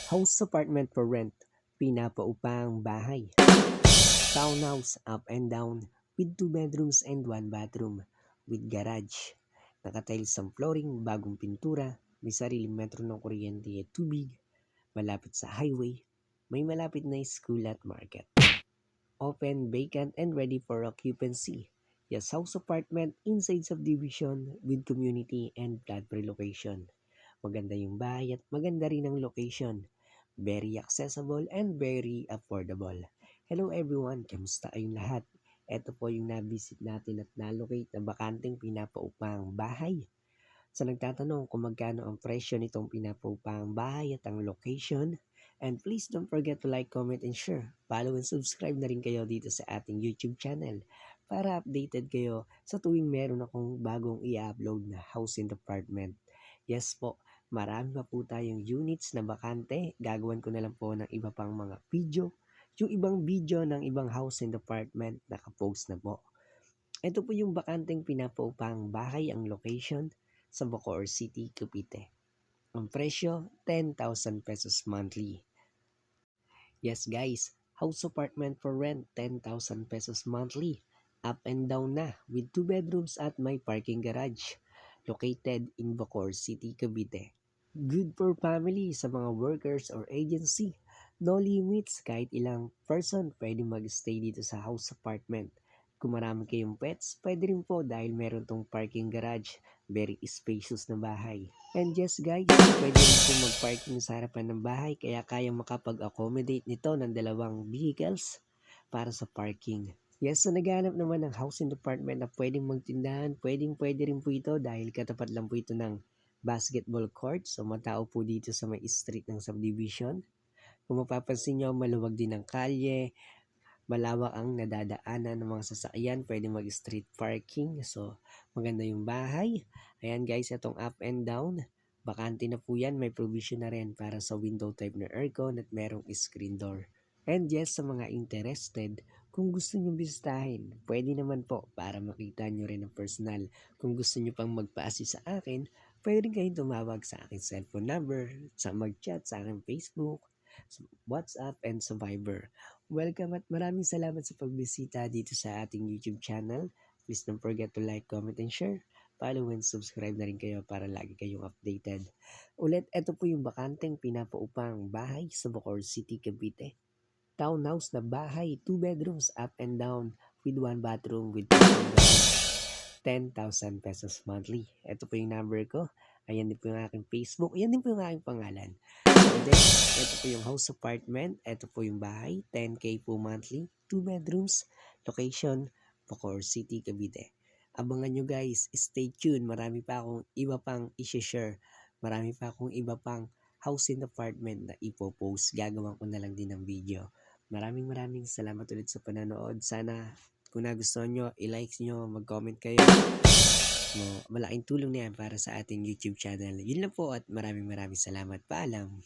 House apartment for rent, pinapaupang bahay. Townhouse up and down with 2 bedrooms and 1 bathroom with garage. Nakatiles ang flooring, bagong pintura, may sariling metro ng kuryente at tubig, malapit sa highway, may malapit na school at market. Open, vacant, and ready for occupancy. Yes, house apartment inside subdivision with community and flood-free location. Maganda yung bahay at maganda rin ang location. Very accessible and very affordable. Hello everyone, kamusta kayong lahat? Ito po yung na-visit natin at na-locate na bakanteng pinapaupang bahay. Sa nagtatanong kung magkano ang presyo nitong pinapaupang bahay at ang location, and please don't forget to like, comment, and share. Follow and subscribe na rin kayo dito sa ating YouTube channel para updated kayo sa tuwing meron akong bagong i-upload na house and apartment. Yes po, marami pa po tayong units na bakante. Gagawin ko na lang po ng iba pang mga video. Yung ibang video ng ibang house and apartment nakapost na po. Ito po yung bakanteng pinapaupang bahay, ang location sa Bacoor City, Cavite. Ang presyo, 10,000 pesos monthly. Yes guys, house apartment for rent, 10,000 pesos monthly. Up and down na with 2 bedrooms at may parking garage. Located in Bacoor City, Cavite. Good for family sa mga workers or agency. No limits, kahit ilang person pwede mag-stay dito sa house apartment. Kung marami kayong pets, pwede rin po dahil meron tong parking garage. Very spacious na bahay. And yes guys, pwede rin po mag-parking sa harapan ng bahay kaya kayang makapag-accommodate nito ng dalawang vehicles para sa parking. Yes, so naghanap naman ng house and apartment na pwedeng magtindahan, pwede rin po ito dahil katapat lang po ito ng basketball court. So matao po dito sa may street ng subdivision. Kung mapapansin nyo, maluwag din ang kalye, malawak ang nadadaanan ng mga sasakyan, pwede mag-street parking. So, maganda yung bahay. Ayan guys, itong up and down. Bakante na po yan. May provision na rin para sa window type na aircon at merong screen door. And yes, sa mga interested, kung gusto nyo bisitahin, pwede naman po para makita nyo rin ang personal. Kung gusto nyo pang magpa-assist sa akin, pwede rin kayong tumawag sa aking cellphone number, sa mag-chat sa aking Facebook, sa WhatsApp, and sa Viber. Welcome at maraming salamat sa pagbisita dito sa ating YouTube channel. Please don't forget to like, comment, and share. Follow and subscribe na rin kayo para lagi kayong updated. Ulit, ito po yung bakanteng pinapaupang bahay sa Bacoor City, Cavite. Townhouse na bahay, 2 bedrooms up and down with 1 bathroom with 10,000 pesos monthly. Ito po yung number ko. Ayan din po yung aking Facebook. Ayan din po yung aking pangalan. So then, ito po yung house apartment. Ito po yung bahay. 10K po monthly. 2 bedrooms. Location, Bacoor City, Cavite. Abangan nyo guys. Stay tuned. Marami pa akong iba pang i-share. Marami pa akong iba pang house and apartment na ipopost. Gagawan ko na lang din ng video. Maraming salamat ulit sa panonood. Sana kung nagustuhan nyo, i-like nyo, mag-comment kayo. Malaking tulong na yan para sa ating YouTube channel. Yun lang po at maraming salamat. Paalam.